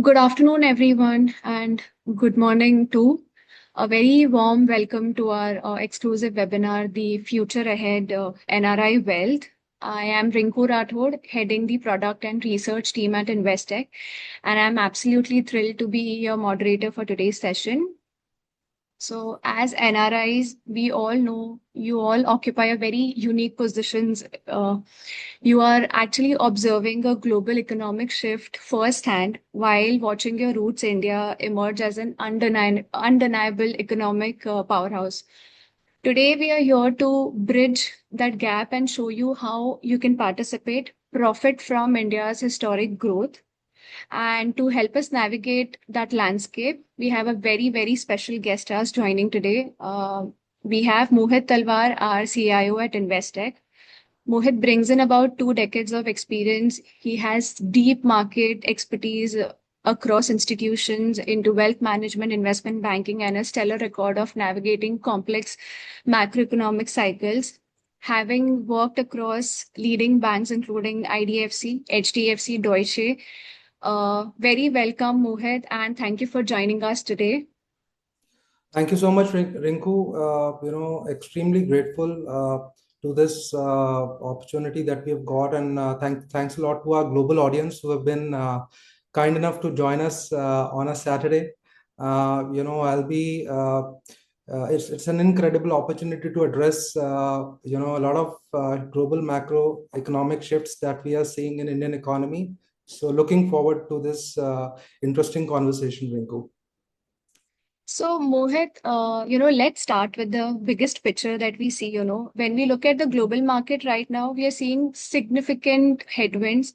Good afternoon, everyone, and good morning too. A very warm welcome to our exclusive webinar, The Future Ahead NRI Wealth. I am Rinku Rathod, heading the product and research team at Investec, and I'm absolutely thrilled to be your moderator for today's session. So, as NRIs, we all know you all occupy a very unique positions. You are actually observing a global economic shift firsthand while watching your roots India emerge as an undeniable economic powerhouse. Today, we are here to bridge that gap and show you how you can participate, profit from India's historic growth, and to help us navigate that landscape, we have a very, very special guest house joining today. We have Mohit Talwar, our CIO at Investec. Mohit brings in about 2 decades of experience. He has deep market expertise across institutions into wealth management, investment banking, and a stellar record of navigating complex macroeconomic cycles. Having worked across leading banks, including IDFC, HDFC, Deutsche, very welcome, Mohit, and thank you for joining us today. Thank you so much, Rinku. Extremely grateful to this opportunity that we have got, and thanks a lot to our global audience who have been kind enough to join us on a Saturday. I'll be. It's an incredible opportunity to address a lot of global macroeconomic shifts that we are seeing in Indian economy. So looking forward to this interesting conversation, Rinku. So, Mohit, let's start with the biggest picture that we see. When we look at the global market right now, we are seeing significant headwinds,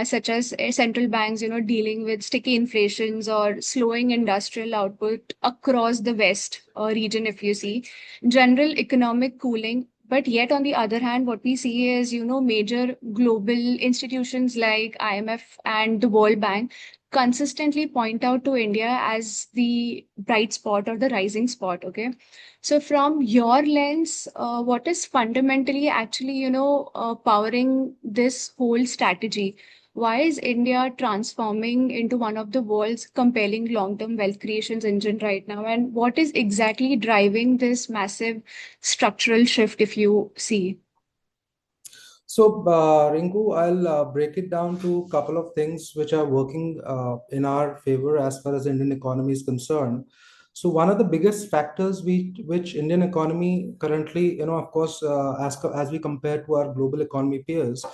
such as central banks, dealing with sticky inflations or slowing industrial output across the West region, if you see, general economic cooling. But yet, on the other hand, what we see is, major global institutions like IMF and the World Bank consistently point out to India as the bright spot or the rising spot. Okay. So, from your lens, what is fundamentally actually, powering this whole strategy? Why is India transforming into one of the world's compelling long-term wealth creations engine right now? And what is exactly driving this massive structural shift, if you see? So, Rinku, I'll break it down to a couple of things which are working in our favor as far as Indian economy is concerned. So, one of the biggest factors which Indian economy currently, of course, as we compare to our global economy peers,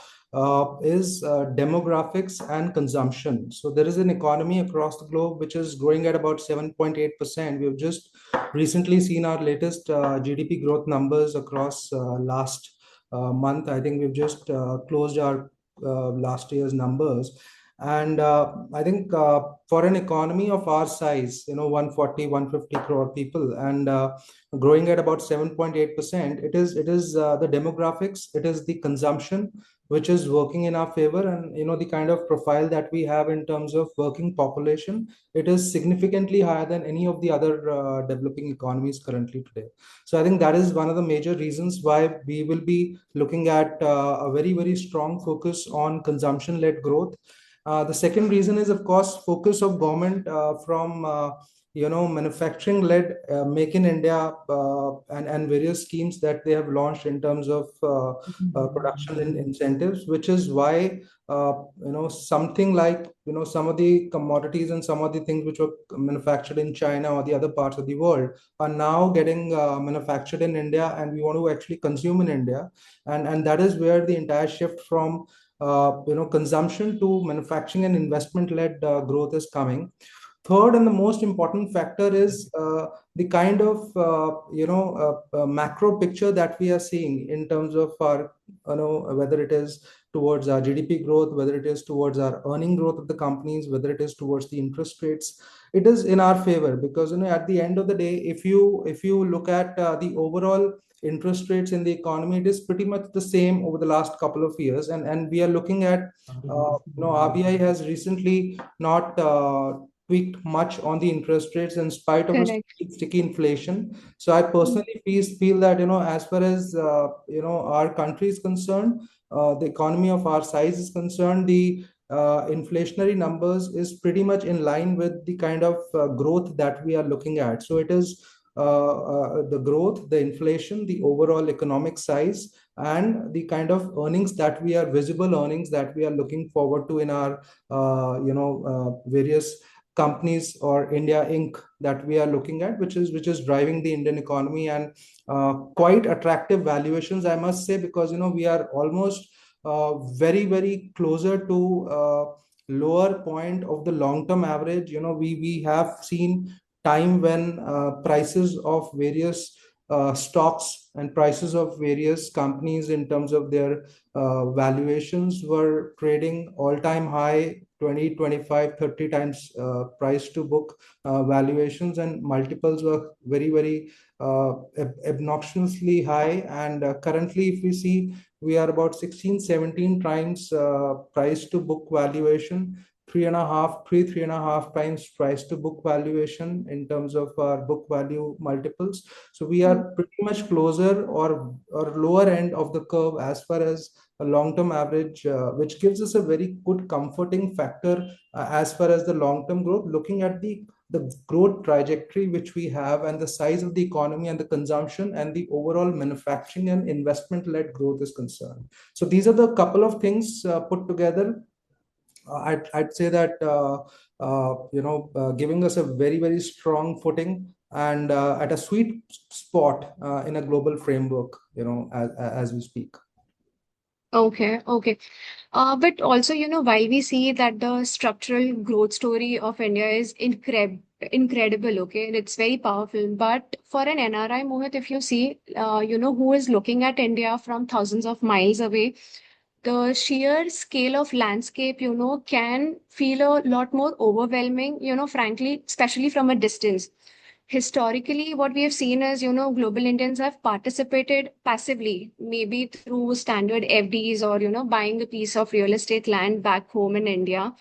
is demographics and consumption. So, there is an economy across the globe which is growing at about 7.8%. We've just recently seen our latest GDP growth numbers across last month. I think we've just closed our last year's numbers. And I think for an economy of our size, 140, 150 crore people and growing at about 7.8%, it is the demographics, it is the consumption which is working in our favor. And, the kind of profile that we have in terms of working population, it is significantly higher than any of the other developing economies currently today. So I think that is one of the major reasons why we will be looking at a very, very strong focus on consumption-led growth. The second reason is, of course, focus of government from manufacturing-led Make in India and various schemes that they have launched in terms of production incentives, which is why something like some of the commodities and some of the things which were manufactured in China or the other parts of the world are now getting manufactured in India, and we want to actually consume in India, and that is where the entire shift from consumption to manufacturing and investment-led growth is coming. Third, and the most important factor is the kind of macro picture that we are seeing in terms of our, whether it is towards our GDP growth, whether it is towards our earning growth of the companies, whether it is towards the interest rates. It is in our favor because at the end of the day, if you look at the overall interest rates in the economy, it is pretty much the same over the last couple of years, and we are looking at RBI has recently not tweaked much on the interest rates in spite of a Correct. sticky inflation. So I personally feel that as far as our country is concerned, the economy of our size is concerned, the inflationary numbers is pretty much in line with the kind of growth that we are looking at. So it is the growth, the inflation, the overall economic size, and the kind of earnings that we are visible earnings that we are looking forward to in our various companies or India Inc. that we are looking at, which is driving the Indian economy, and quite attractive valuations, I must say, because we are almost very very closer to lower point of the long term average. We have seen time when prices of various stocks and prices of various companies in terms of their valuations were trading all time high 20, 25, 30 times price to book valuations, and multiples were very very obnoxiously high. And currently, if we see, we are about 16, 17 times price to book valuation, three and a half times price to book valuation in terms of our book value multiples. So we Mm. are pretty much closer or lower end of the curve as far as a long-term average, which gives us a very good comforting factor as far as the long-term growth, looking at the growth trajectory which we have, and the size of the economy and the consumption and the overall manufacturing and investment led growth is concerned. So these are the couple of things put together. I'd say that giving us a very very strong footing, and at a sweet spot in a global framework, as we speak. Okay, okay. But also, while we see that the structural growth story of India is incredible, okay, and it's very powerful. But for an NRI, Mohit, if you see, who is looking at India from thousands of miles away, the sheer scale of landscape, can feel a lot more overwhelming, frankly, especially from a distance. Historically, what we have seen is, global Indians have participated passively, maybe through standard FDs or, buying a piece of real estate land back home in India.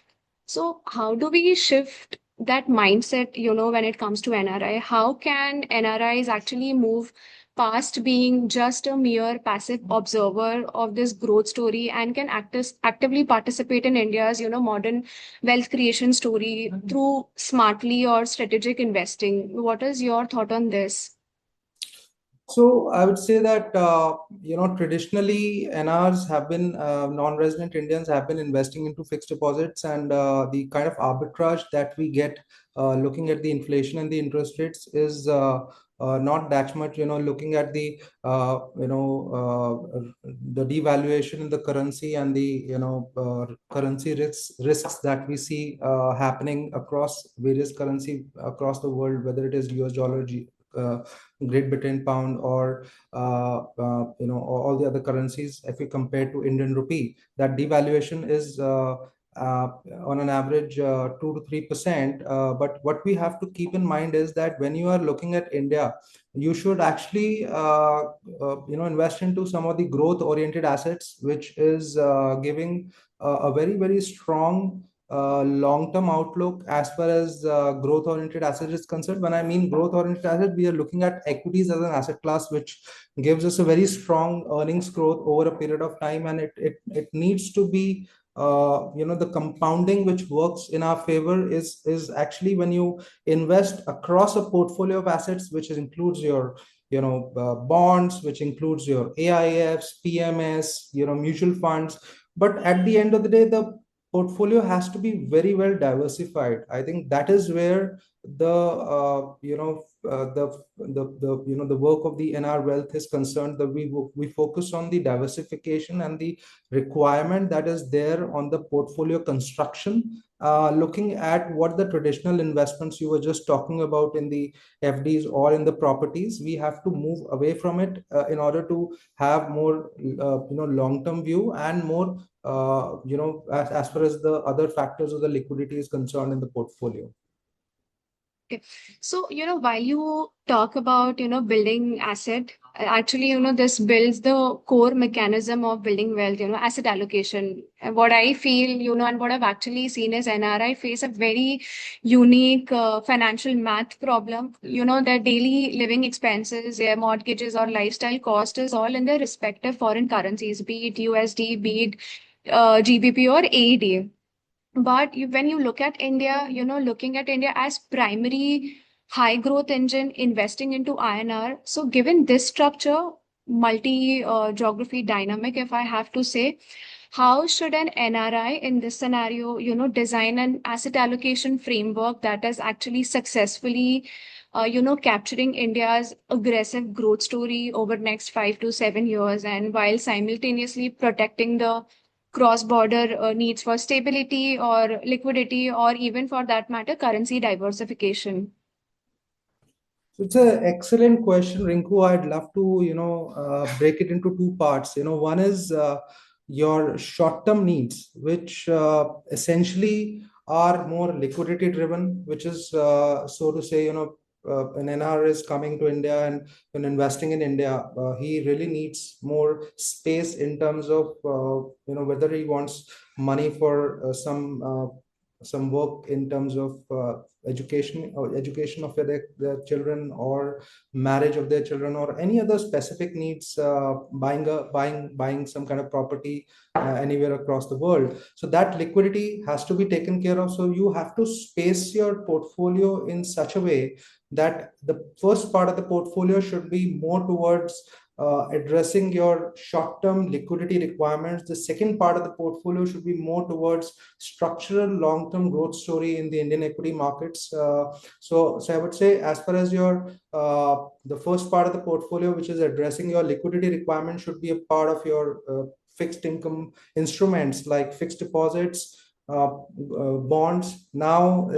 So, how do we shift that mindset, when it comes to NRI? How can NRIs actually move past being just a mere passive observer of this growth story and can actively participate in India's, modern wealth creation story through smartly or strategic investing? What is your thought on this? So I would say that traditionally NRs have been non-resident Indians have been investing into fixed deposits, and the kind of arbitrage that we get looking at the inflation and the interest rates is not that much. Looking at the devaluation in the currency and the currency risks that we see happening across various currency across the world, whether it is US dollar, uh, Great Britain pound, or all the other currencies. If we compare to Indian rupee, that devaluation is uh, on an average 2 to 3%. But what we have to keep in mind is that when you are looking at India, you should actually invest into some of the growth oriented assets, which is giving a very very strong long-term outlook as far as growth-oriented assets is concerned. When I mean growth-oriented asset, we are looking at equities as an asset class, which gives us a very strong earnings growth over a period of time, and it needs to be the compounding which works in our favor is actually when you invest across a portfolio of assets, which includes your bonds, which includes your AIFs, PMS, mutual funds. But at the end of the day, the portfolio has to be very well diversified. I think that is where the work of the NR Wealth is concerned. That we focus on the diversification and the requirement that is there on the portfolio construction. Looking at what the traditional investments you were just talking about in the FDs or in the properties, we have to move away from it in order to have more long term view and more as far as the other factors of the liquidity is concerned in the portfolio. Okay. So, while you talk about, building asset, actually, this builds the core mechanism of building wealth, asset allocation. And what I feel, and what I've actually seen is NRI face a very unique financial math problem. Their daily living expenses, their mortgages or lifestyle cost is all in their respective foreign currencies, be it USD, be it GBP or AED. But when you look at India, looking at India as primary high growth engine investing into INR. So given this structure, multi geography dynamic, if I have to say, how should an NRI in this scenario, design an asset allocation framework that is actually successfully, capturing India's aggressive growth story over next 5 to 7 years, and while simultaneously protecting the cross-border needs for stability or liquidity, or even for that matter, currency diversification? So it's an excellent question, Rinku. I'd love to, break it into two parts. One is your short-term needs, which essentially are more liquidity driven, which is, so to say, an NR is coming to India and investing in India. He really needs more space in terms of, whether he wants money for some work in terms of education of their children, or marriage of their children, or any other specific needs, buying some kind of property anywhere across the world. So that liquidity has to be taken care of. So you have to space your portfolio in such a way that the first part of the portfolio should be more towards addressing your short-term liquidity requirements. The second part of the portfolio should be more towards structural long-term growth story in the Indian equity markets. So I would say, as far as your the first part of the portfolio, which is addressing your liquidity requirement, should be a part of your fixed income instruments like fixed deposits, bonds. Now,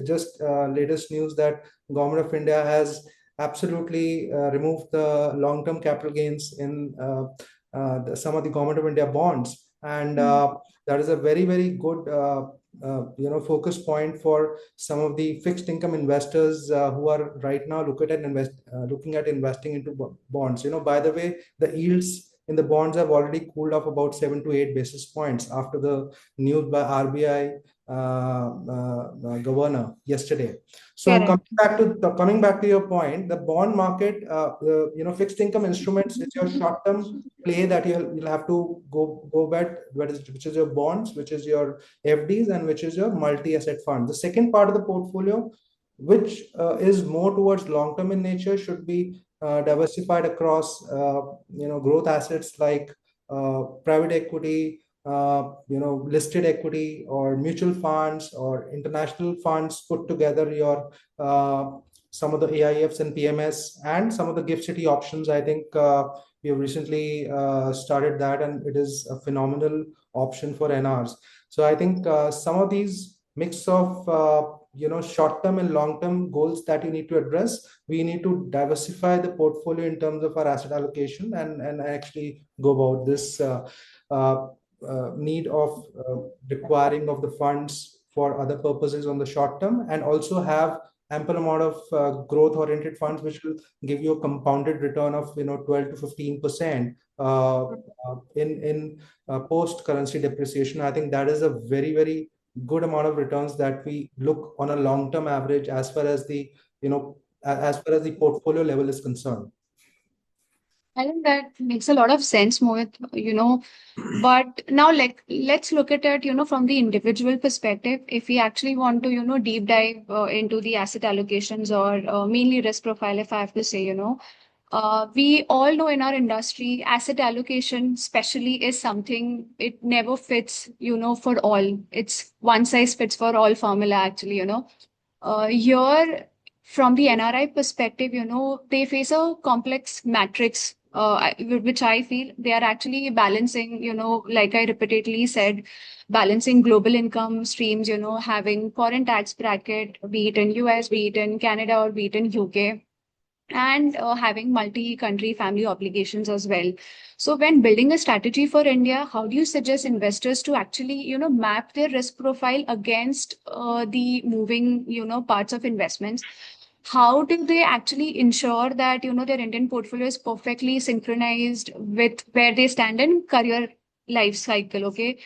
just latest news that Government of India has absolutely removed the long-term capital gains in some of the Government of India bonds, and that is a very, very good focus point for some of the fixed income investors who are right now looking at investing into bonds. By the way, the yields in the bonds have already cooled off about 7 to 8 basis points after the news by RBI governor yesterday. So Correct. coming back to your point, the bond market, fixed income instruments, it's your short term play that you'll have to go bet, which is your bonds, which is your FDs, and which is your multi asset fund. The second part of the portfolio, which is more towards long term in nature, should be diversified across growth assets like private equity, listed equity, or mutual funds, or international funds. Put together your some of the AIFs and PMS, and some of the gift city options. I think we have recently started that, and it is a phenomenal option for NRs. So I think some of these mix of short term and long term goals that you need to address, we need to diversify the portfolio in terms of our asset allocation, and actually go about this uh, need of requiring of the funds for other purposes on the short term, and also have ample amount of growth oriented funds which will give you a compounded return of 12 to 15% in post currency depreciation. I think that is a very, very good amount of returns that we look on a long term average, as far as the as far as the portfolio level is concerned. I think that makes a lot of sense, Mohit, but now let's look at it, from the individual perspective. If we actually want to, deep dive into the asset allocations, or mainly risk profile, if I have to say, we all know in our industry, asset allocation, especially, is something it never fits, for all. It's one size fits for all formula, actually, Here, from the NRI perspective, they face a complex matrix, which I feel they are actually balancing, like I repeatedly said, balancing global income streams, having foreign tax bracket, be it in US, be it in Canada, or be it in UK, and having multi-country family obligations as well. So when building a strategy for India, how do you suggest investors to actually, map their risk profile against the moving, parts of investments? How do they actually ensure that, their Indian portfolio is perfectly synchronized with where they stand in career life cycle? Okay,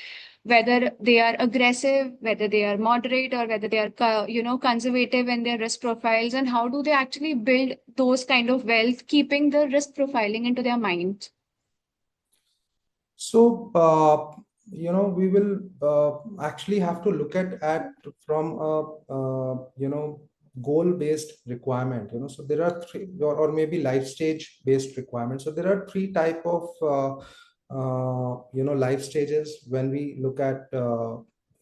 whether they are aggressive, whether they are moderate, or whether they are, conservative in their risk profiles, and how do they actually build those kind of wealth, keeping the risk profiling into their mind? So, we will actually have to look at from a goal based requirement. So there are three, or maybe life stage based requirements. So there are three type of life stages when we look at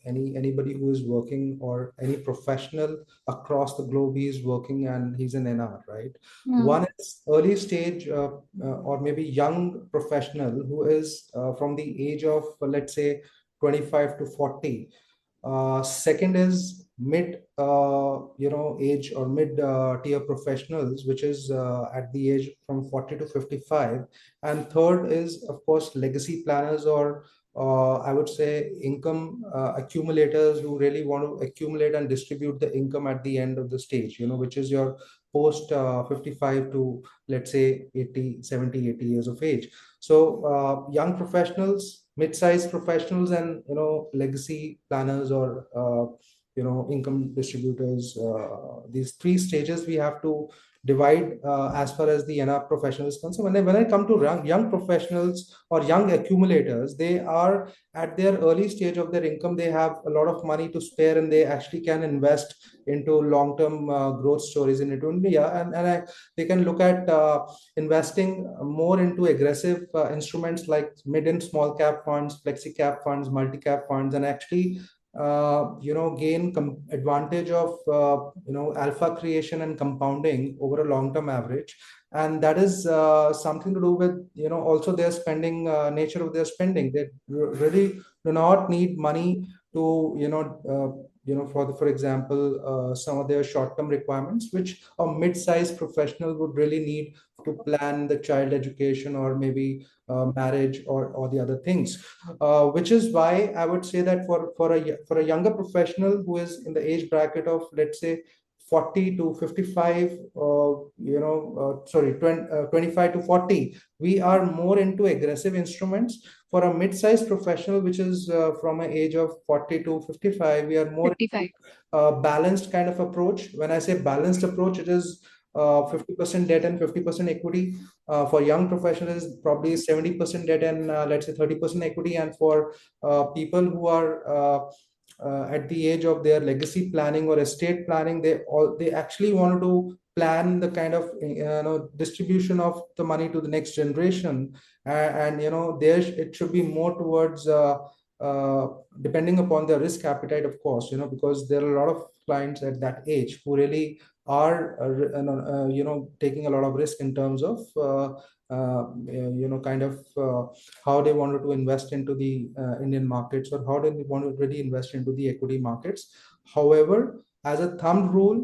anybody who is working, or any professional across the globe. He is working and he's an NR, right? Hmm. One is early stage, or maybe young professional who is from the age of, let's say, 25 to 40. Second is mid, age, or mid tier professionals, which is at the age from 40 to 55. And third is, of course, legacy planners, or I would say income accumulators, who really want to accumulate and distribute the income at the end of the stage, which is your post 55 to, let's say, 80, 70, 80 years of age. So young professionals, mid-sized professionals, and legacy planners, or income distributors. These three stages we have to divide as far as the NR professional is concerned. When I come to young professionals or young accumulators, they are at their early stage of their income. They have a lot of money to spare, and they actually can invest into long-term growth stories in India, and they can look at investing more into aggressive instruments like mid and small cap funds, flexi cap funds, multi cap funds, and actually gain advantage of alpha creation and compounding over a long term average. And that is something to do with also their spending, nature of their spending. They really do not need money to for example, some of their short term requirements, which a mid-sized professional would really need to plan the child education, or maybe marriage, or the other things. Which is why I would say that for a younger professional who is in the age bracket of, let's say, 40 to 55, 25 to 40, we are more into aggressive instruments. For a mid-sized professional, which is from an age of 40 to 55, we are more 55. balanced kind of approach. When I say balanced approach, it is 50% debt and 50% equity. For young professionals, probably 70% debt and, let's say, 30% equity. And for people who are at the age of their legacy planning or estate planning, they actually wanted to plan the kind of distribution of the money to the next generation. And there it should be more towards uh, depending upon their risk appetite, of course, because there are a lot of clients at that age who really are taking a lot of risk in terms of kind of how they wanted to invest into the Indian markets, or how they want to really invest into the equity markets. However, as a thumb rule,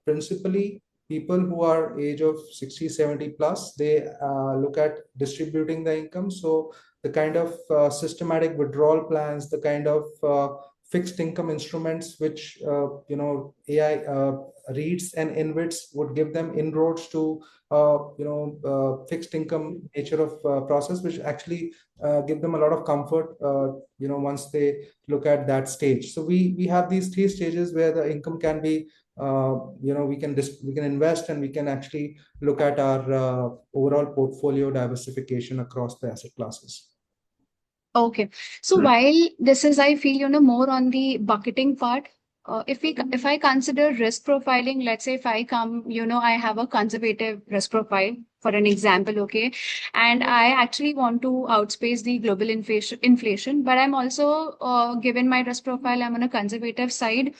principally people who are age of 60, 70 plus, they look at distributing the income. So the kind of systematic withdrawal plans, the kind of fixed income instruments which AI reads and invits, would give them inroads to fixed income nature of process, which actually give them a lot of comfort once they look at that stage. So we have these three stages where the income can be we can invest, and we can actually look at our overall portfolio diversification across the asset classes. Okay. So while this is, I feel, more on the bucketing part, if I consider risk profiling, let's say if I come, I have a conservative risk profile, for an example, okay, and I actually want to outspace the global inflation, but I'm also, given my risk profile, I'm on a conservative side.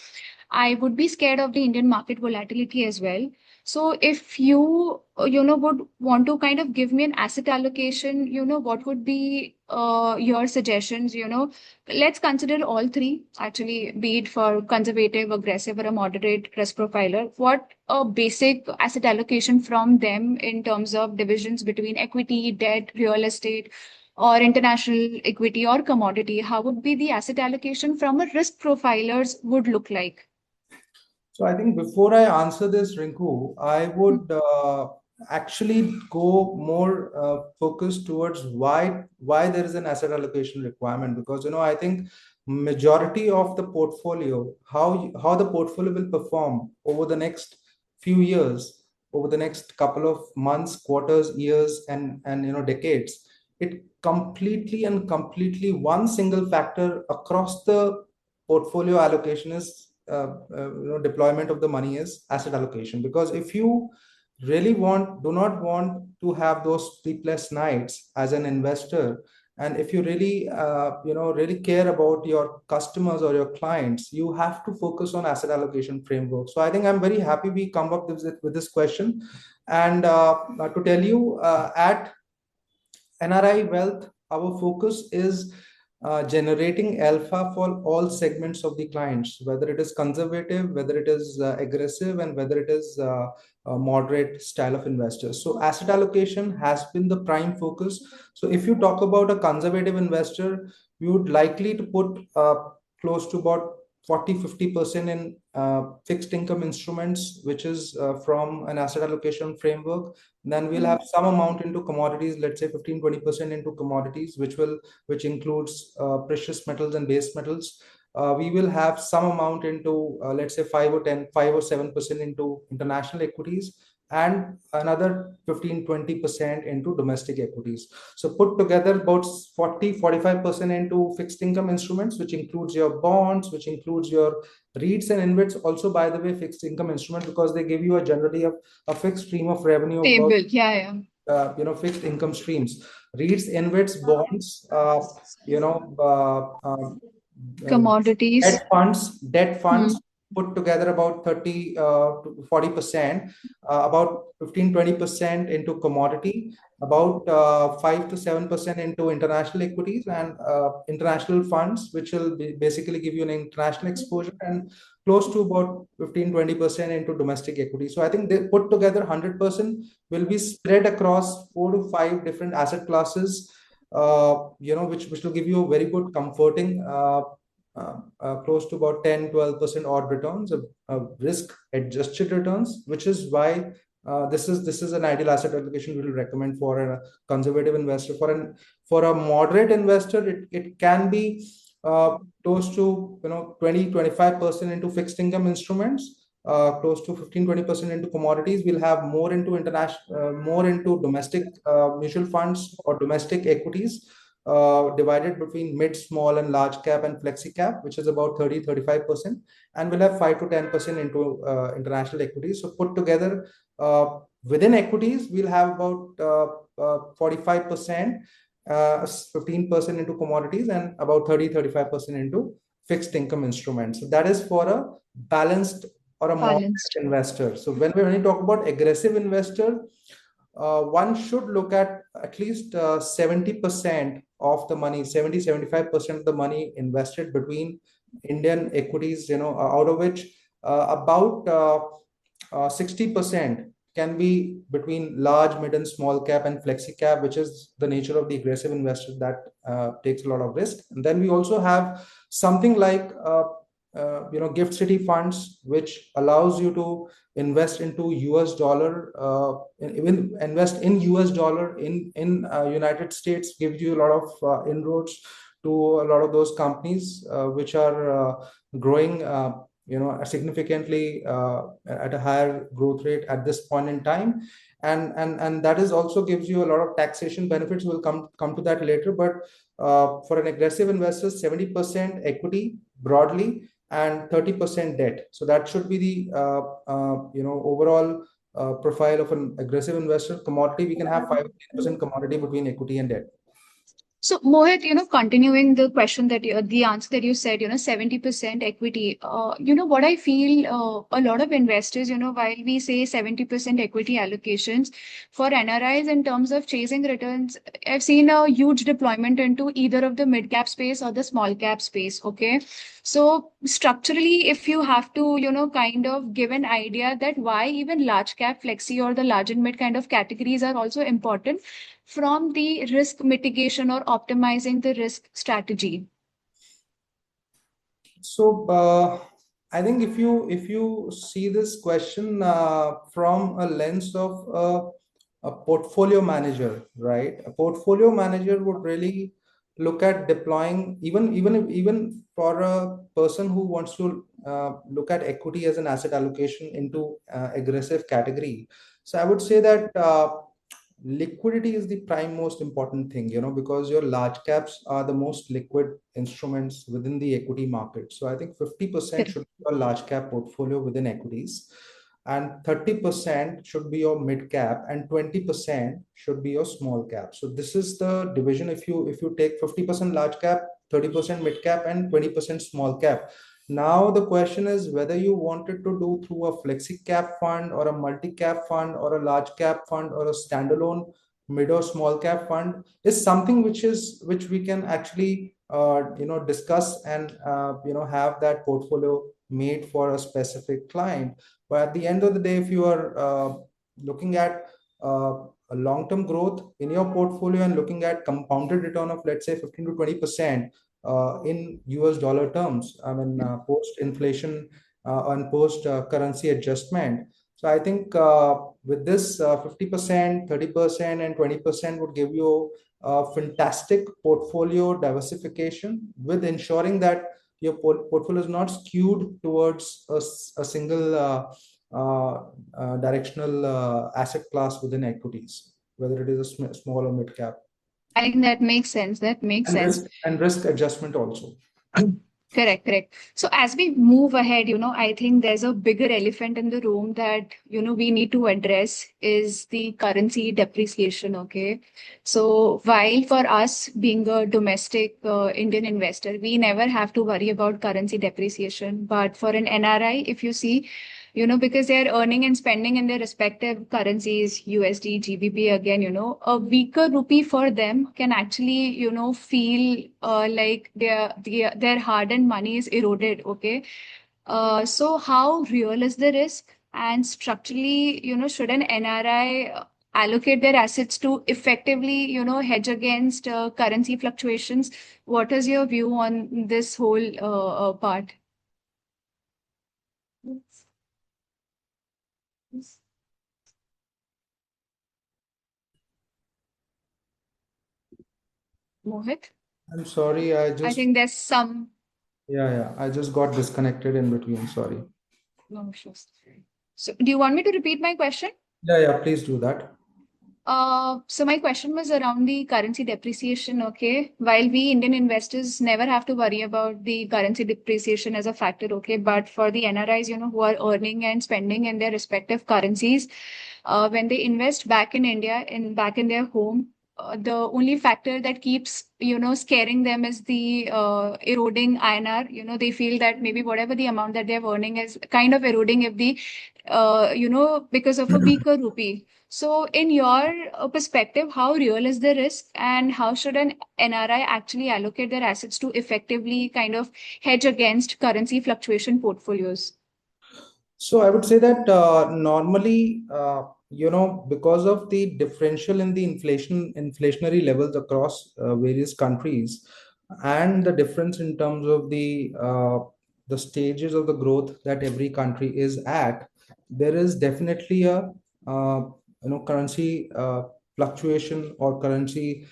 I would be scared of the Indian market volatility as well. So if you, would want to kind of give me an asset allocation, what would be your suggestions? Let's consider all three, actually, be it for conservative, aggressive, or a moderate risk profiler. What a basic asset allocation from them in terms of divisions between equity, debt, real estate, or international equity or commodity? How would be the asset allocation from a risk profilers would look like? So I think before I answer this, Rinku, I would actually go more focused towards why there is an asset allocation requirement. Because I think majority of the portfolio, how the portfolio will perform over the next few years, over the next couple of months, quarters, years, and decades, it completely one single factor across the portfolio allocation is deployment of the money is asset allocation. Because if you really do not want to have those sleepless nights as an investor, and if you really really care about your customers or your clients, you have to focus on asset allocation framework. So I think I'm very happy we come up with this question. And to tell you, at NRI Wealth, our focus is generating alpha for all segments of the clients, whether it is conservative, whether it is aggressive, and whether it is a moderate style of investors. So asset allocation has been the prime focus. So if you talk about a conservative investor, you would likely to put close to about 40-50% in fixed income instruments, which is from an asset allocation framework. Then we'll have some amount into commodities, let's say 15-20% into commodities, which includes precious metals and base metals. We will have some amount into let's say 5 or 7% into international equities, and another 15-20% into domestic equities. So put together about 40-45% into fixed income instruments, which includes your bonds, which includes your REITs and InvITs. Also, by the way, fixed income instruments, because they give you generally a fixed stream of revenue of about Stable. Yeah, fixed income streams. REITs, InvITs, bonds, uh, commodities. debt Hmm. funds put together about 30 to 40%, about 15-20% into commodity, about 5 to 7% into international equities and international funds, which will basically give you an international exposure, and close to about 15-20% into domestic equity. So I think they put together 100% will be spread across 4 to 5 different asset classes, which will give you a very good comforting close to about 10-12% odd returns of risk adjusted returns, which is why this is an ideal asset allocation we will recommend for a conservative investor. For a moderate investor, it can be close to 20-25% into fixed income instruments, close to 15-20% into commodities. We'll have more into more into domestic mutual funds or domestic equities, divided between mid, small, and large cap and flexi cap, which is about 30-35%. And we'll have 5 to 10% into international equities. So put together, within equities, we'll have about 45%, 15% into commodities, and about 30-35% into fixed income instruments. So that is for a balanced or a moderate Balanced. investor. So when we talk about aggressive investor, one should look at least 70% of the money, 70-75% of the money invested between Indian equities, out of which about 60% can be between large, mid, and small cap and flexi cap, which is the nature of the aggressive investor that takes a lot of risk. And then we also have something like gift city funds, which allows you to invest into US dollar, even invest in US dollar in United States, gives you a lot of inroads to a lot of those companies which are growing significantly at a higher growth rate at this point in time. And that is also gives you a lot of taxation benefits. We'll come to that later. But for an aggressive investor, 70% equity broadly and 30% debt. So that should be the overall profile of an aggressive investor. Commodity, we can have 5% commodity between equity and debt. So, Mohit, continuing the question the answer that you said, 70% equity, what I feel, a lot of investors, while we say 70% equity allocations for NRIs in terms of chasing returns, I've seen a huge deployment into either of the mid cap space or the small cap space. Okay. So structurally, if you have to, kind of give an idea that why even large cap flexi or the large and mid kind of categories are also important from the risk mitigation or optimizing the risk strategy? So I think if you see this question from a lens of a portfolio manager, right? A portfolio manager would really look at deploying, even for a person who wants to look at equity as an asset allocation into aggressive category. So I would say that liquidity is the prime most important thing, because your large caps are the most liquid instruments within the equity market. So I think 50% Correct. should be your large cap portfolio within equities, and 30% should be your mid cap, and 20% should be your small cap. So this is the division. If you take 50% large cap, 30% mid cap, and 20% small cap. Now the question is whether you wanted to do through a flexi cap fund or a multi cap fund or a large cap fund or a standalone mid or small cap fund is something which we can actually discuss and have that portfolio made for a specific client. But at the end of the day, if you are looking at a long-term growth in your portfolio and looking at compounded return of, let's say, 15 to 20% in US dollar terms, I mean, post inflation and post currency adjustment. So I think with this 50%, 30%, and 20% would give you a fantastic portfolio diversification, with ensuring that your portfolio is not skewed towards a single directional asset class within equities, whether it is a small or mid cap, I think that makes sense. That makes and sense. risk adjustment also. Correct, correct. So as we move ahead, I think there's a bigger elephant in the room that, we need to address is the currency depreciation. Okay. So while for us being a domestic Indian investor, we never have to worry about currency depreciation. But for an NRI, if you see, because they're earning and spending in their respective currencies, USD, GBP, again, a weaker rupee for them can actually, feel like their hard-earned money is eroded. Okay. So how real is the risk? And structurally, should an NRI allocate their assets to effectively, hedge against currency fluctuations? What is your view on this whole part? Mohit? I'm sorry, I think there's some I just got disconnected in between. Sorry. no issues. So, do you want me to repeat my question? Yeah, please do that. So my question was around the currency depreciation. Okay, while we Indian investors never have to worry about the currency depreciation as a factor. Okay, but for the NRIs, who are earning and spending in their respective currencies, when they invest back in India, back in their home, the only factor that keeps scaring them is the eroding INR. They feel that maybe whatever the amount that they're earning is kind of eroding if the because of a weaker rupee. So, in your perspective, how real is the risk, and how should an NRI actually allocate their assets to effectively kind of hedge against currency fluctuation portfolios? So I would say that normally, because of the differential in the inflationary levels across various countries, and the difference in terms of the stages of the growth that every country is at, there is definitely a uh, currency fluctuation or currency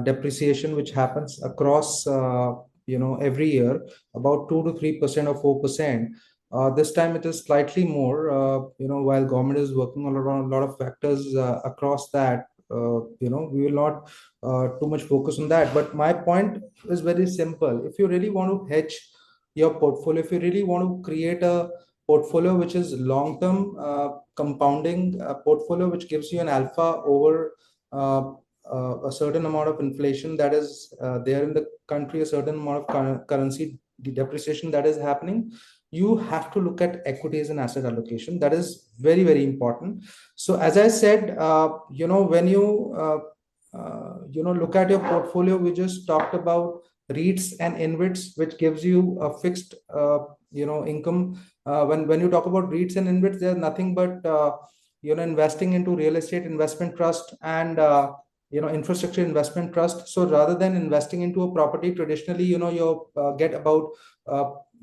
depreciation which happens across every year, about 2 to 3% or 4%. This time it is slightly more, while government is working on a lot of factors across that. We will not too much focus on that. But my point is very simple. If you really want to hedge your portfolio, if you really want to create a portfolio which is long-term compounding portfolio, which gives you an alpha over a certain amount of inflation that is there in the country, a certain amount of currency depreciation that is happening, you have to look at equities and asset allocation. That is very, very important. So as I said, when you look at your portfolio, we just talked about REITs and InvITs, which gives you a fixed income. When you talk about REITs and InvITs, they're nothing but investing into real estate investment trust and infrastructure investment trust. So rather than investing into a property traditionally, you get about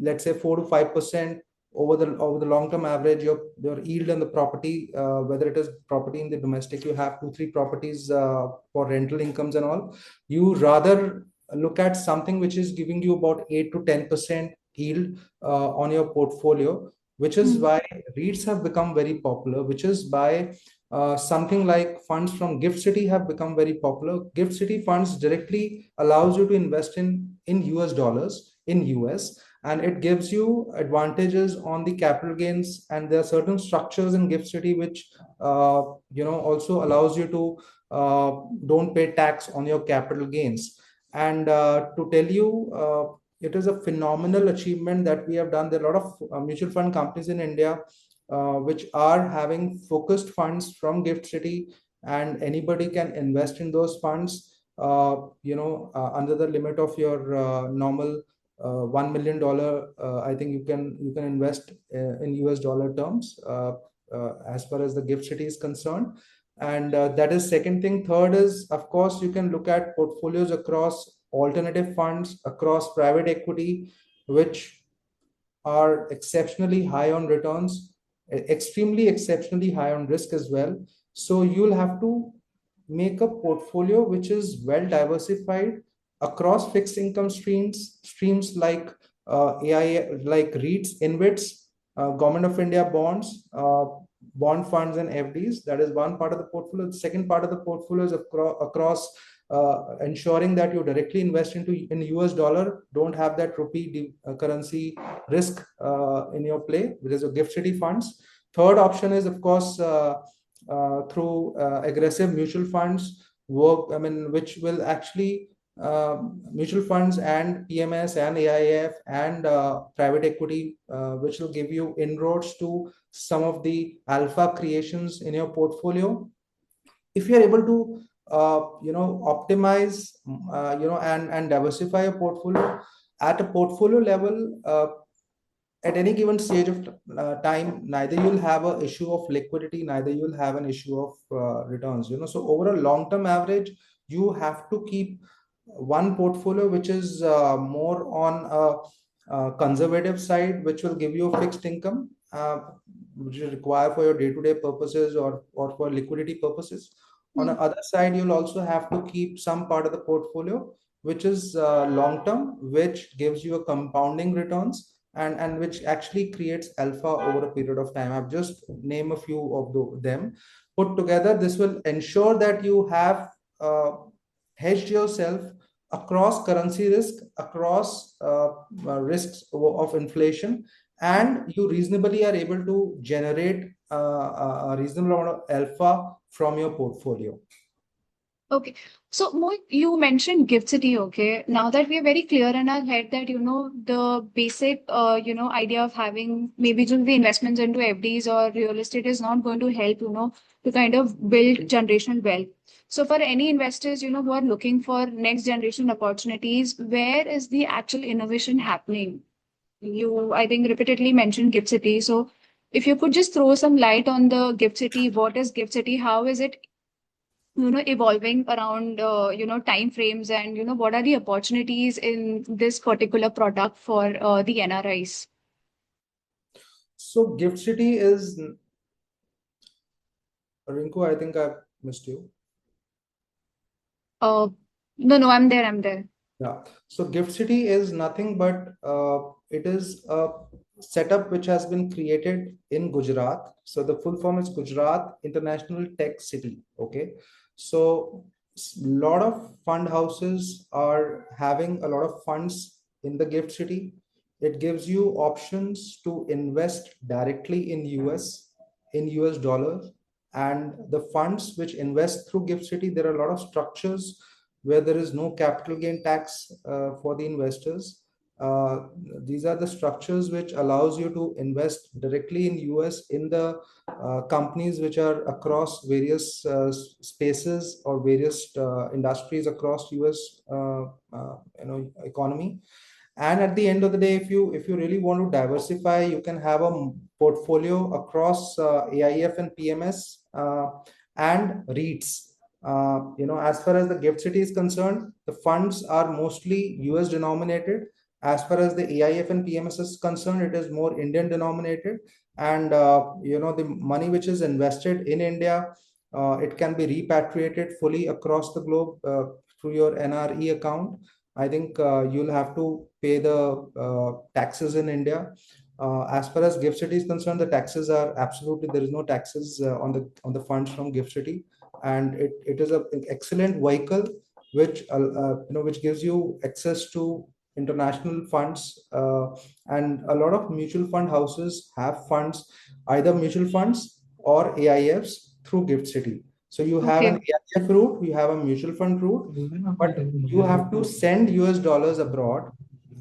let's say 4 to 5% over the long term average. Your yield on the property, whether it is property in the domestic, you have 2 3 properties for rental incomes and all. You rather look at something which is giving you about 8 to 10% yield on your portfolio, which is why REITs have become very popular, which is why something like funds from Gift City have become very popular. Gift City funds directly allows you to invest in US dollars in US, and it gives you advantages on the capital gains. And there are certain structures in Gift City which also allows you to don't pay tax on your capital gains. And to tell you, it is a phenomenal achievement that we have done. There are a lot of mutual fund companies in India which are having focused funds from Gift City, and anybody can invest in those funds. Under the limit of your normal $1 million, I think you can invest in US dollar terms as far as the Gift City is concerned. And that is second thing. Third is, of course, you can look at portfolios across alternative funds, across private equity, which are exceptionally high on returns, extremely exceptionally high on risk as well. So you'll have to make a portfolio which is well diversified across fixed income streams like AI, like REITs, InvITs, Government of India bonds, bond funds, and FDs. That is one part of the portfolio. The second part of the portfolio is across ensuring that you directly invest in US dollar, don't have that rupee currency risk in your play, which is a Gift City funds. Third option is, of course, through aggressive mutual funds which will actually mutual funds and PMS and AIF and private equity, which will give you inroads to some of the alpha creations in your portfolio. If you are able to optimize and diversify a portfolio at a portfolio level, at any given stage of time, neither you'll have an issue of liquidity, neither you'll have an issue of returns. So over a long term average, you have to keep one portfolio which is more on a conservative side, which will give you a fixed income, which you require for your day-to-day purposes or for liquidity purposes. On the other side, you'll also have to keep some part of the portfolio which is long term, which gives you a compounding returns, and which actually creates alpha over a period of time. I've just named a few of them. Put together, this will ensure that you have hedged yourself across currency risk, across risks of inflation, and you reasonably are able to generate a reasonable amount of alpha from your portfolio. Okay. So, Mohit, you mentioned Gift City, okay. Now that we are very clear in our head that, the basic, idea of having maybe just the investments into FDs or real estate is not going to help, to kind of build generational wealth. So for any investors, who are looking for next generation opportunities, where is the actual innovation happening? You, I think, repeatedly mentioned Gift City. So if you could just throw some light on the Gift City, what is Gift City? How is it evolving around time frames, and what are the opportunities in this particular product for the NRIs? So Gift City is, Rinku, I think I've missed you. No, I'm there. Yeah. So Gift City is nothing but it is a setup which has been created in Gujarat. So the full form is Gujarat International Tech City. Okay. So a lot of fund houses are having a lot of funds in the Gift City. It gives you options to invest directly in US dollars, and the funds which invest through Gift City, there are a lot of structures where there is no capital gain tax for the investors. These are the structures which allows you to invest directly in US in the companies which are across various spaces or various industries across US economy. And at the end of the day, if you really want to diversify, you can have a portfolio across AIF and PMS and REITs. As far as the Gift City is concerned, the funds are mostly US denominated. As far as the AIF and PMS is concerned, it is more Indian denominated. And the money which is invested in India, it can be repatriated fully across the globe through your NRE account. I think you'll have to pay the taxes in India. As far as Gift City is concerned, the taxes are absolutely, there is no taxes on the funds from Gift City, and it is an excellent vehicle which which gives you access to international funds, and a lot of mutual fund houses have funds, either mutual funds or AIFs through Gift City. So you have an Okay. AIF route, you have a mutual fund route, but you have to send US dollars abroad,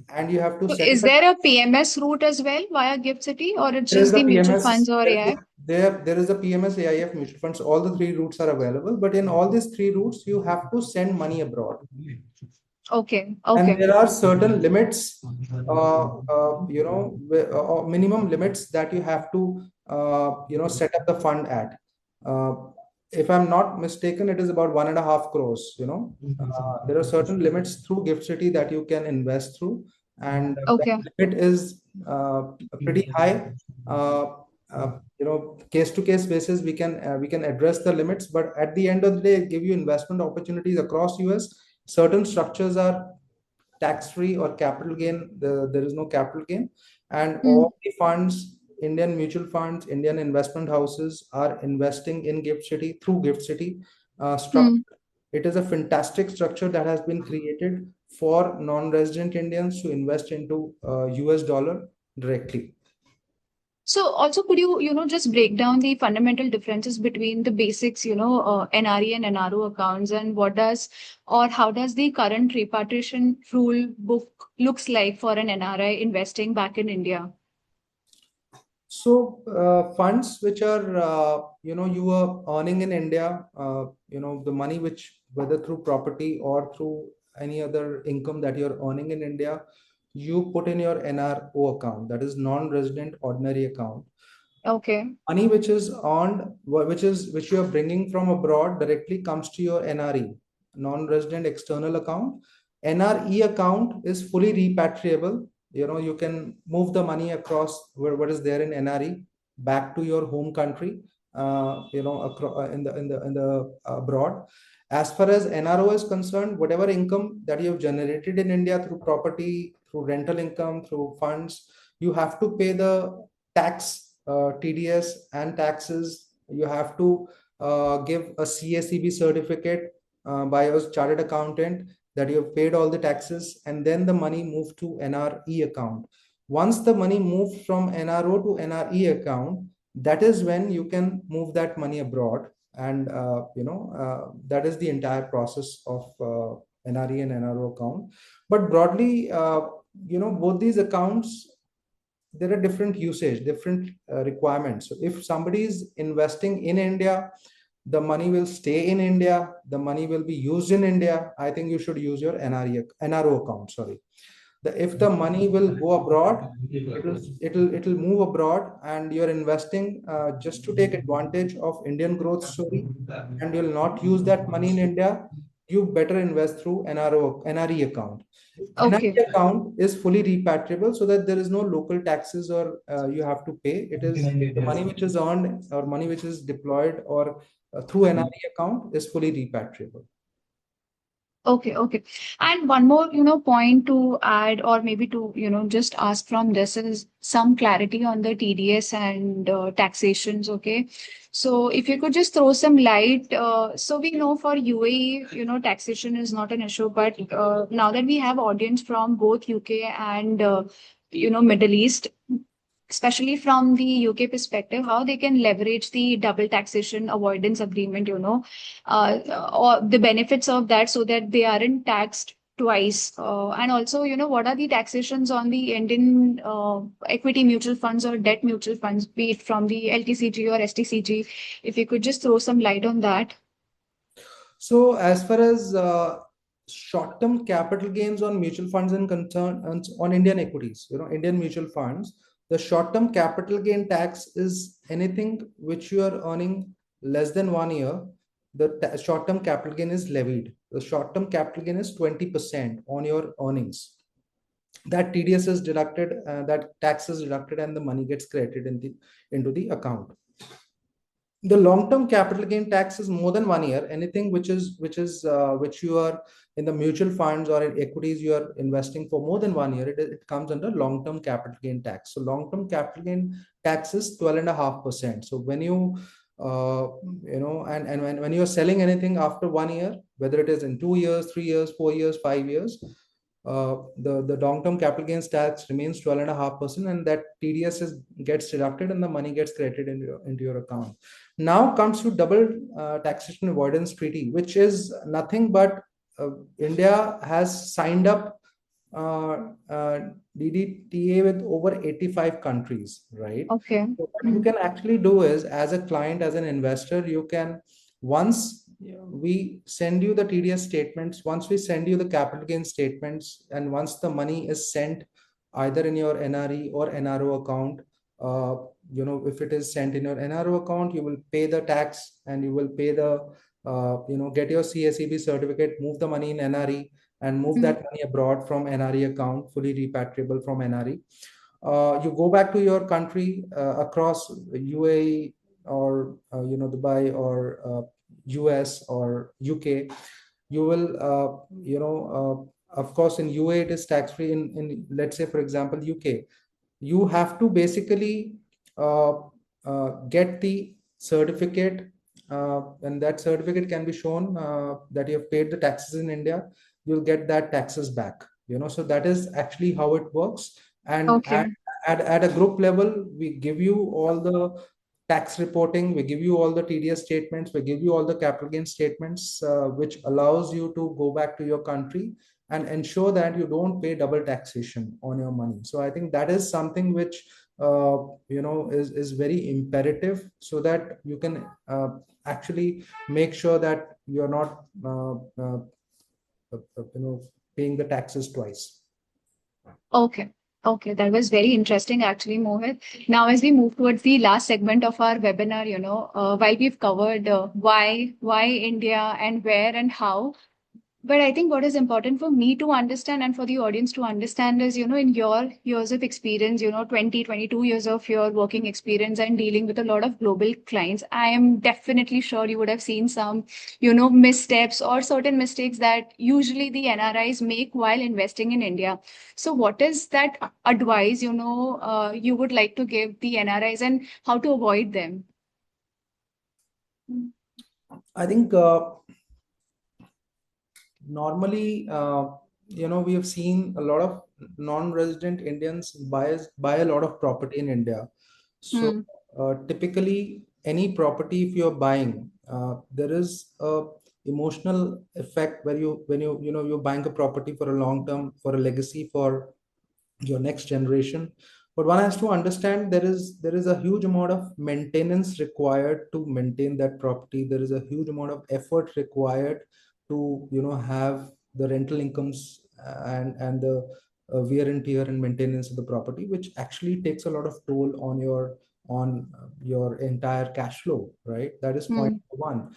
and you have to So set is it up. there a PMS route as well via Gift City, or it's There is just the the mutual PMS. funds or AI? There is the PMS AIF mutual funds. All the three routes are available, but in all these three routes, you have to send money abroad, Okay. and Okay. there are certain limits, minimum limits that you have to, set up the fund at. Uh, if I'm not mistaken, it is about 1.5 crores. There are certain limits through Gift City that you can invest through, and that Okay. limit is pretty high. Uh, Case to case basis, we can address the limits, but at the end of the day, give you investment opportunities across US. Certain structures are tax free or capital gain. There is no capital gain, and Hmm. all the funds, Indian mutual funds, Indian investment houses are investing in Gift City through Gift City structure. Hmm. It is a fantastic structure that has been created for non-resident Indians to invest into US dollar directly. So also could you, just break down the fundamental differences between the basics, NRE and NRO accounts, and what does or how does the current repatriation rule book looks like for an NRI investing back in India? So funds which are you are earning in India, the money which, whether through property or through any other income that you're earning in India, you put in your NRO account, that is non-resident ordinary account. Okay. Money which is earned, which you are bringing from abroad directly comes to your NRE, non-resident external account. NRE account is fully repatriable. You can move the money across what is there in NRE back to your home country. In the abroad. As far as NRO is concerned, whatever income that you have generated in India through property, through rental income, through funds, you have to pay the tax, TDS and taxes. You have to give a CACB certificate by a chartered accountant that you have paid all the taxes, and then the money moved to NRE account. Once the money moved from NRO to NRE account, that is when you can move that money abroad, and that is the entire process of NRE and NRO account. But broadly, both these accounts, there are different usage, different requirements. So if somebody is investing in India, the money will stay in India, the money will be used in India. I think you should use your NRO account. Sorry, if the money will go abroad, it'll move abroad, and you're investing just to take advantage of Indian growth story, and you'll not use that money in India. You better invest through NRE account. Okay. NRE account is fully repatriable, so that there is no local taxes or you have to pay. It is the money which is earned or money which is deployed or through NRE account is fully repatriable. Okay, okay. And one more, point to add, or maybe to, just ask from this is some clarity on the TDS and taxations. Okay. So if you could just throw some light, so we know for UAE, taxation is not an issue, but now that we have audience from both UK and, Middle East, especially from the UK perspective, how they can leverage the double taxation avoidance agreement, or the benefits of that so that they aren't taxed twice. And also, what are the taxations on the Indian equity mutual funds or debt mutual funds, be it from the LTCG or STCG? If you could just throw some light on that. So as far as short-term capital gains on mutual funds and concern on Indian equities, Indian mutual funds, the short-term capital gain tax is anything which you are earning less than 1 year. The short-term capital gain is levied. The short-term capital gain is 20% on your earnings. That TDS is deducted, that tax is deducted, and the money gets credited into the account. The long-term capital gain tax is more than 1 year. Anything which you are in the mutual funds or in equities you are investing for more than 1 year, it comes under long-term capital gain tax. So long-term capital gain tax is 12.5%. So when you and when you're selling anything after 1 year, whether it is in 2 years, 3 years, 4 years, 5 years, the long-term capital gains tax remains 12.5%, and that TDS gets deducted and the money gets credited into your account. Now comes to double taxation avoidance treaty, which is nothing but India has signed up DDTA with over 85 countries, right? Okay. So what you can actually do is, as a client, as an investor, you can, once we send you the TDS statements, once we send you the capital gain statements, and once the money is sent either in your NRE or NRO account, if it is sent in your NRO account, you will pay the tax and you will pay the, get your CSEB certificate, move the money in NRE, and move Mm. that money abroad from NRE account, fully repatriable from NRE. You go back to your country across UAE or Dubai or US or UK. You will of course in UAE it is tax free. In let's say for example UK, you have to basically uh, get the certificate, and that certificate can be shown that you have paid the taxes in India. You'll get that taxes back. So that is actually how it works. And Okay. at a group level, we give you all the tax reporting, we give you all the TDS statements, we give you all the capital gain statements, which allows you to go back to your country and ensure that you don't pay double taxation on your money. So I think that is something which is very imperative, so that you can actually make sure that you're not paying the taxes twice. Okay. Okay, that was very interesting, actually, Mohit. Now, as we move towards the last segment of our webinar, while we've covered why India and where and how, but I think what is important for me to understand and for the audience to understand is, in your years of experience, 20, 22 years of your working experience and dealing with a lot of global clients, I am definitely sure you would have seen some, missteps or certain mistakes that usually the NRIs make while investing in India. So what is that advice, you would like to give the NRIs and how to avoid them? I think normally, we have seen a lot of non-resident Indians buy a lot of property in India. So Hmm. typically, any property if you're buying, there is a emotional effect where you're buying a property for a long term, for a legacy, for your next generation. But one has to understand there is a huge amount of maintenance required to maintain that property. There is a huge amount of effort required to have the rental incomes and the wear and tear and maintenance of the property, which actually takes a lot of toll on your entire cash flow, right? That is point Hmm. one.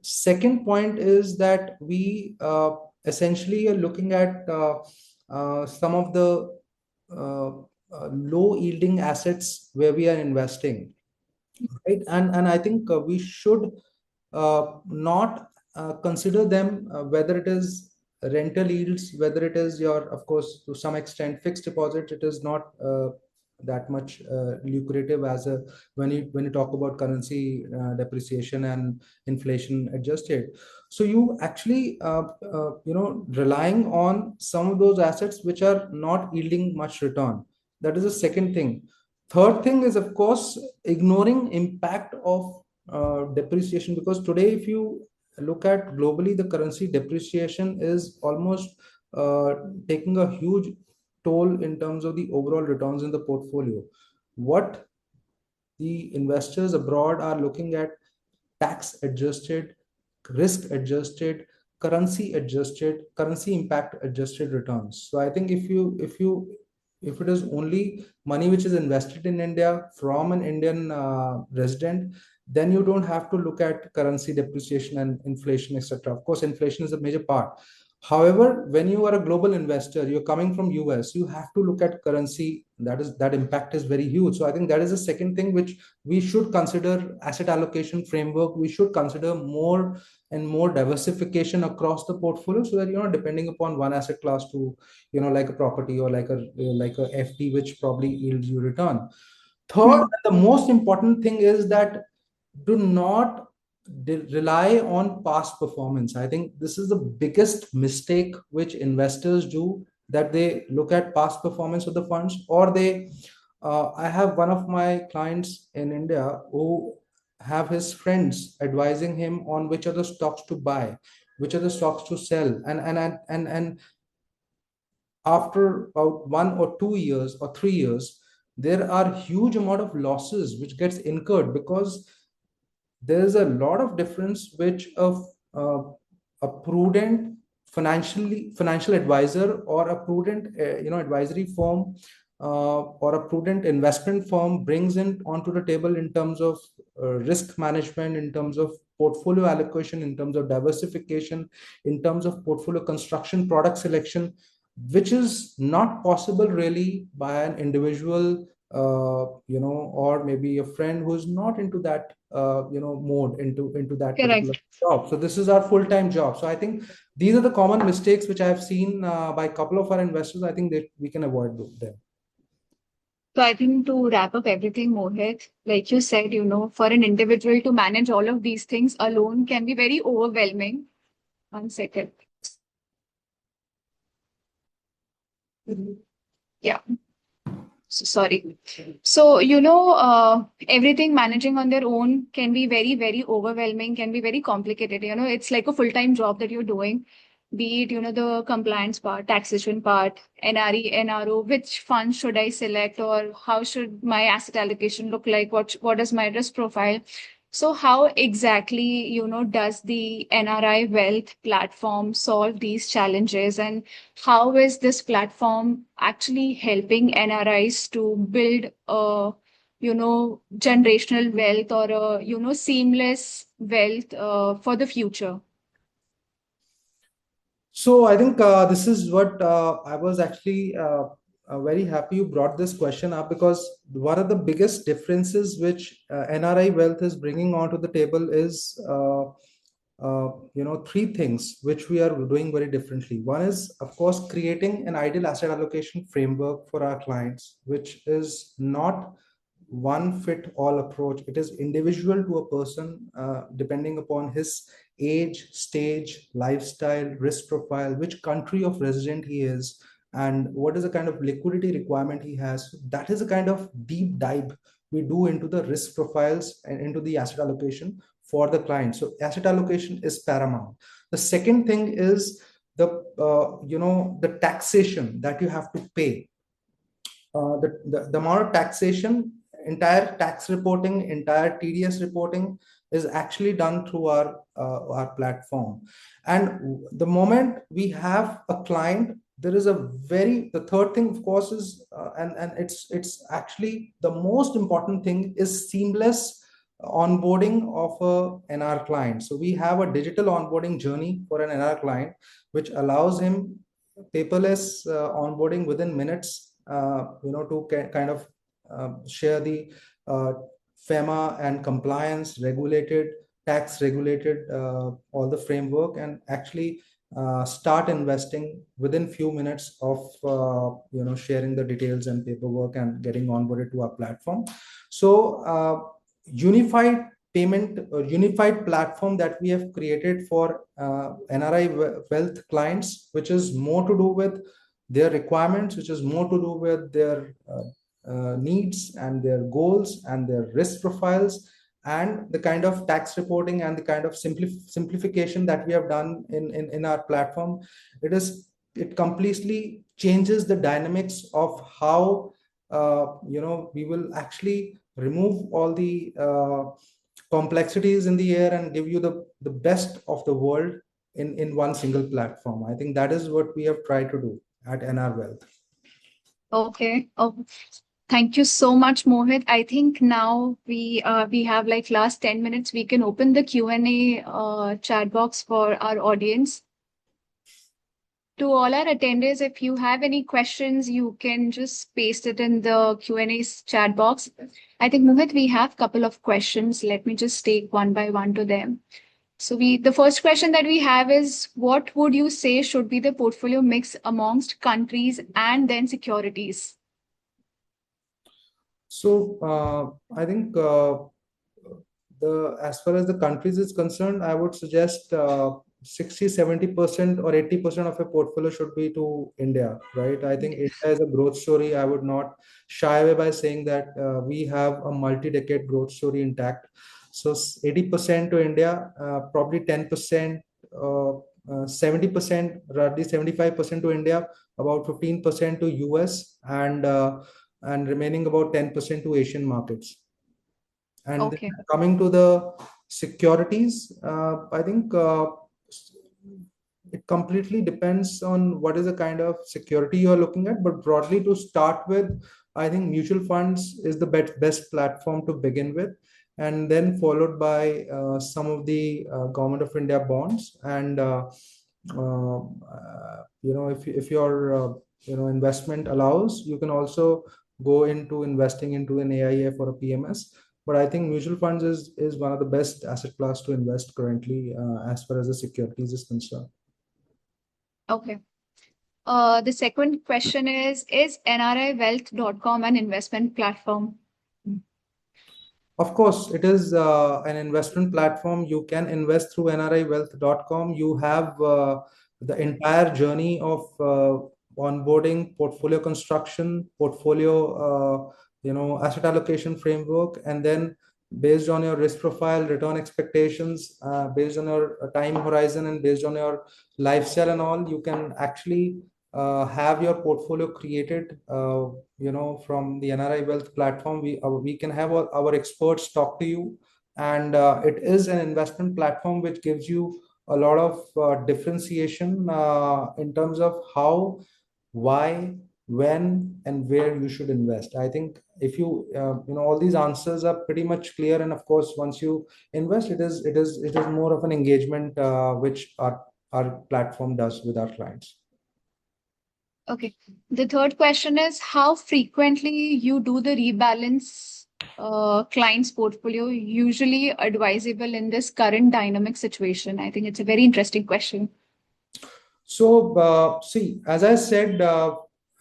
Second point is that we essentially are looking at some of the uh, low yielding assets where we are investing, right? And I think we should not consider them, whether it is rental yields, whether it is your, of course, to some extent fixed deposit. It is not that much lucrative as a when you talk about currency depreciation and inflation adjusted. So you actually relying on some of those assets which are not yielding much return. That is the second thing. Third thing is, of course, ignoring impact of depreciation, because today if you look at globally, the currency depreciation is almost taking a huge toll in terms of the overall returns in the portfolio. What the investors abroad are looking at: tax adjusted, risk adjusted, currency impact adjusted returns. So I think if it is only money which is invested in India from an Indian resident, then you don't have to look at currency depreciation and inflation, etc. Of course, inflation is a major part, However, when you are a global investor, you're coming from US, you have to look at currency. That impact is very huge. So I think that is the second thing which we should consider. Asset allocation framework, we should consider more and more diversification across the portfolio, so that you're not depending upon one asset class to, like a property or like a FD, which probably yields you return. Third, Hmm. and the most important thing is that do not rely on past performance. I think this is the biggest mistake which investors do, that they look at past performance of the funds, or I have one of my clients in India who have his friends advising him on which are the stocks to buy, which are the stocks to sell, and after about 1 or 2 years or 3 years, there are huge amount of losses which gets incurred, because there is a lot of difference which uh, a prudent financial advisor, or a prudent advisory firm, or a prudent investment firm brings in onto the table, in terms of risk management, in terms of portfolio allocation, in terms of diversification, in terms of portfolio construction, product selection, which is not possible really by an individual, or maybe a friend who is not into that, mode, into that particular Correct. job. So this is our full-time job. So I think these are the common mistakes which I have seen by a couple of our investors. I think that we can avoid them. So I think to wrap up everything, Mohit, like you said, for an individual to manage all of these things alone can be very overwhelming. One second. Yeah. Sorry. So, everything managing on their own can be very, very overwhelming, can be very complicated. It's like a full-time job that you're doing, be it, the compliance part, taxation part, NRE, NRO, which fund should I select, or how should my asset allocation look like? What is my risk profile? So how exactly, does the NRI Wealth platform solve these challenges? And how is this platform actually helping NRIs to build a, generational wealth, or a, seamless wealth for the future? So I think this is what I was actually very happy you brought this question up, because one of the biggest differences which NRI Wealth is bringing onto the table is, three things which we are doing very differently. One is, of course, creating an ideal asset allocation framework for our clients, which is not one fit all approach. It is individual to a person, depending upon his age, stage, lifestyle, risk profile, which country of resident he is, and what is the kind of liquidity requirement he has. That is a kind of deep dive we do into the risk profiles and into the asset allocation for the client. So asset allocation is paramount. The second thing is the taxation that you have to pay, the amount of taxation, entire tax reporting, entire TDS reporting is actually done through our platform. And the moment we have a client, there is the third thing, of course, is and it's actually the most important thing, is seamless onboarding of a NR client. So we have a digital onboarding journey for an NR client, which allows him paperless onboarding within minutes, to kind of share the uh, FEMA and compliance regulated, tax regulated, all the framework, and actually start investing within few minutes of sharing the details and paperwork and getting onboarded to our platform. So unified payment or unified platform that we have created for NRI wealth clients, which is more to do with their requirements, which is more to do with their needs and their goals and their risk profiles, and the kind of tax reporting and the kind of simplification that we have done in our platform. It completely changes the dynamics of how we will actually remove all the complexities in the air and give you the best of the world in one single platform. I think that is what we have tried to do at NR Wealth. Okay. Oh, thank you so much, Mohit. I think now we have like last 10 minutes. We can open the Q&A chat box for our audience. to all our attendees, if you have any questions, you can just paste it in the Q&A chat box. I think, Mohit, we have a couple of questions. Let me just take one by one to them. So the first question that we have is, what would you say should be the portfolio mix amongst countries and then securities? So I think the as far as the countries is concerned, I would suggest 60-70% or 80% of a portfolio should be to India, right? I think India is a growth story. I would not shy away by saying that we have a multi-decade growth story intact. So 80% to India, probably 10%, 70%, roughly 75% to India, about 15% to US, and remaining about 10% to Asian markets. And then Okay. coming to the securities, I think it completely depends on what is the kind of security you're looking at. But broadly, to start with, I think mutual funds is the best platform to begin with, and then followed by some of the Government of India bonds. And if your investment allows, you can also go into investing into an AIF or a PMS. But I think mutual funds is one of the best asset class to invest currently as far as the securities is concerned. Okay. The second question is NRIwealth.com an investment platform? Of course, it is an investment platform. You can invest through NRIwealth.com. You have the entire journey of onboarding, portfolio construction, portfolio, asset allocation framework, and then based on your risk profile, return expectations, based on your time horizon, and based on your lifestyle and all, you can actually have your portfolio created. From the NRI Wealth platform, we can have our experts talk to you, and it is an investment platform which gives you a lot of differentiation in terms of how, why, when, and where you should invest. I think if all these answers are pretty much clear, and of course, once you invest, it is more of an engagement which our platform does with our clients. Okay. The third question is, how frequently you do the rebalance client's portfolio, usually advisable in this current dynamic situation? I think it's a very interesting question. So, see, as I said,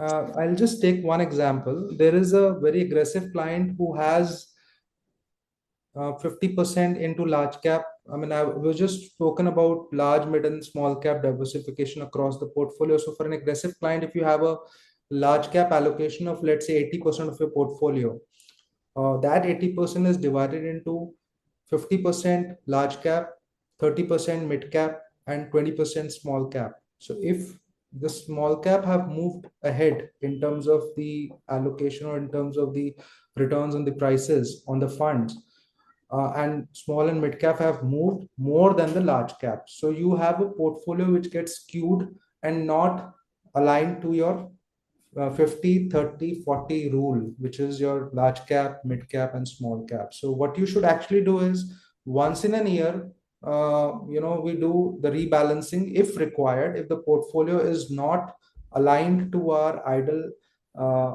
I'll just take one example. There is a very aggressive client who has 50% into large cap. I mean, I was just spoken about large, mid, and small cap diversification across the portfolio. So, for an aggressive client, if you have a large cap allocation of, let's say, 80% of your portfolio, that 80% is divided into 50% large cap, 30% mid cap, and 20% small cap. So if the small cap have moved ahead in terms of the allocation or in terms of the returns on the prices on the funds, and small and mid cap have moved more than the large cap. So you have a portfolio which gets skewed and not aligned to your 50 30 40 rule, which is your large cap, mid cap, and small cap. So what you should actually do is, once in a year, we do the rebalancing if required, if the portfolio is not aligned to our ideal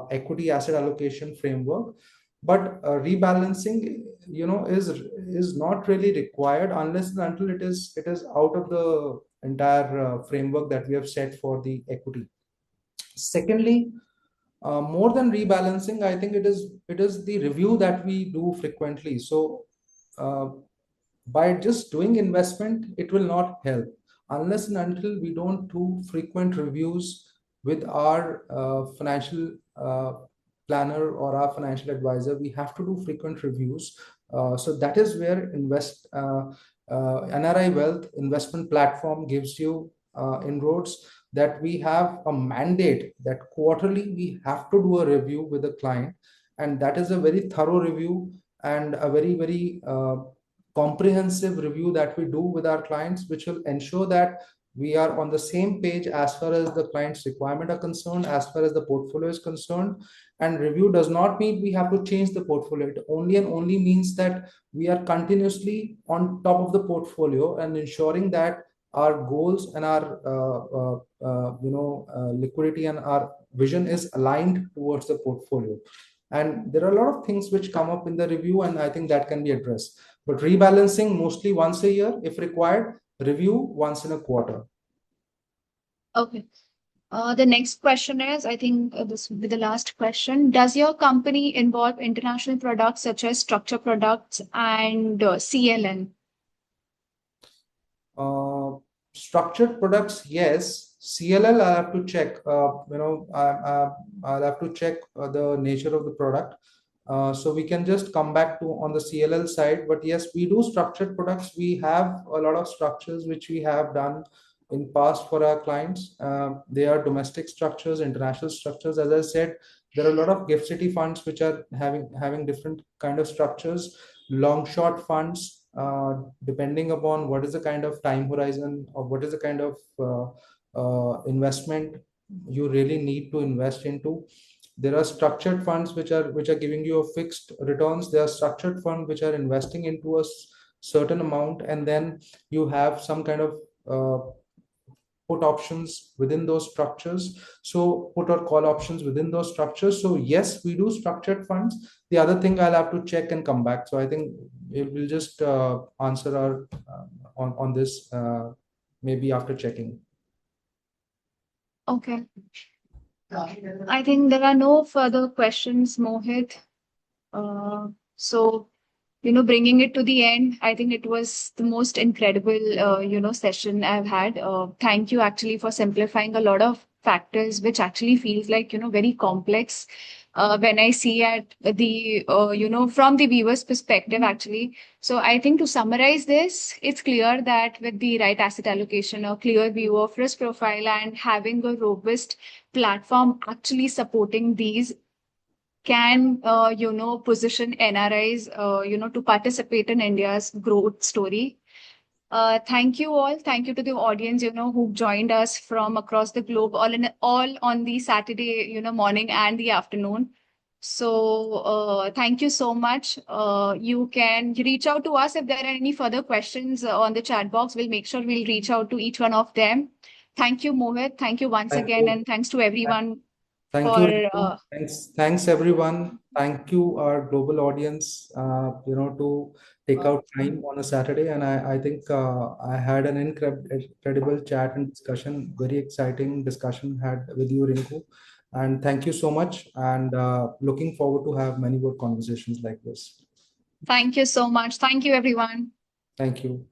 equity asset allocation framework. But rebalancing, is not really required unless and until it is out of the entire framework that we have set for the equity. Secondly, more than rebalancing, I think it is the review that we do frequently. So by just doing investment, it will not help unless and until we don't do frequent reviews with our financial planner or our financial advisor. We have to do frequent reviews. So that is where NRI Wealth investment platform gives you inroads, that we have a mandate that quarterly we have to do a review with the client, and that is a very thorough review and a very, very comprehensive review that we do with our clients, which will ensure that we are on the same page as far as the client's requirement are concerned, as far as the portfolio is concerned. And review does not mean we have to change the portfolio. It only and only means that we are continuously on top of the portfolio and ensuring that our goals and our liquidity and our vision is aligned towards the portfolio. And there are a lot of things which come up in the review, and I think that can be addressed. But rebalancing mostly once a year, if required, review once in a quarter. Okay. The next question is, I think this will be the last question. Does your company involve international products such as structured products and CLN? Structured products, yes. CLL, I have to check. I'll have to check the nature of the product. So we can just come back to on the CLL side. But yes, we do structured products. We have a lot of structures which we have done in past for our clients. They are domestic structures, international structures. As I said, there are a lot of gift city funds which are having different kind of structures, long short funds, depending upon what is the kind of time horizon or what is the kind of investment you really need to invest into. There are structured funds which are giving you a fixed returns. There are structured funds which are investing into a certain amount, and then you have some kind of put options within those structures. So put or call options within those structures. So yes, we do structured funds. The other thing I'll have to check and come back. So I think we'll just answer our on this maybe after checking. Okay. I think there are no further questions, Mohit. So, bringing it to the end, I think it was the most incredible, session I've had. Thank you actually for simplifying a lot of factors, which actually feels like, very complex. When I see at the, from the viewer's perspective, actually. So I think to summarize this, it's clear that with the right asset allocation, a clear view of risk profile and having a robust platform actually supporting these can, position NRIs, to participate in India's growth story. Thank you all. Thank you to the audience, who joined us from across the globe, all on the Saturday, morning and the afternoon. So, thank you so much. You can reach out to us if there are any further questions on the chat box. We'll make sure we'll reach out to each one of them. Thank you, Mohit. Thank you once Thank again, you. and thanks to everyone Thank you, for Ritu. Thanks everyone. Thank you, our global audience, to take out time on a Saturday. And I think I had an incredible chat and discussion, very exciting discussion had with you, Rinku. And thank you so much. And looking forward to have many more conversations like this. Thank you so much. Thank you, everyone. Thank you.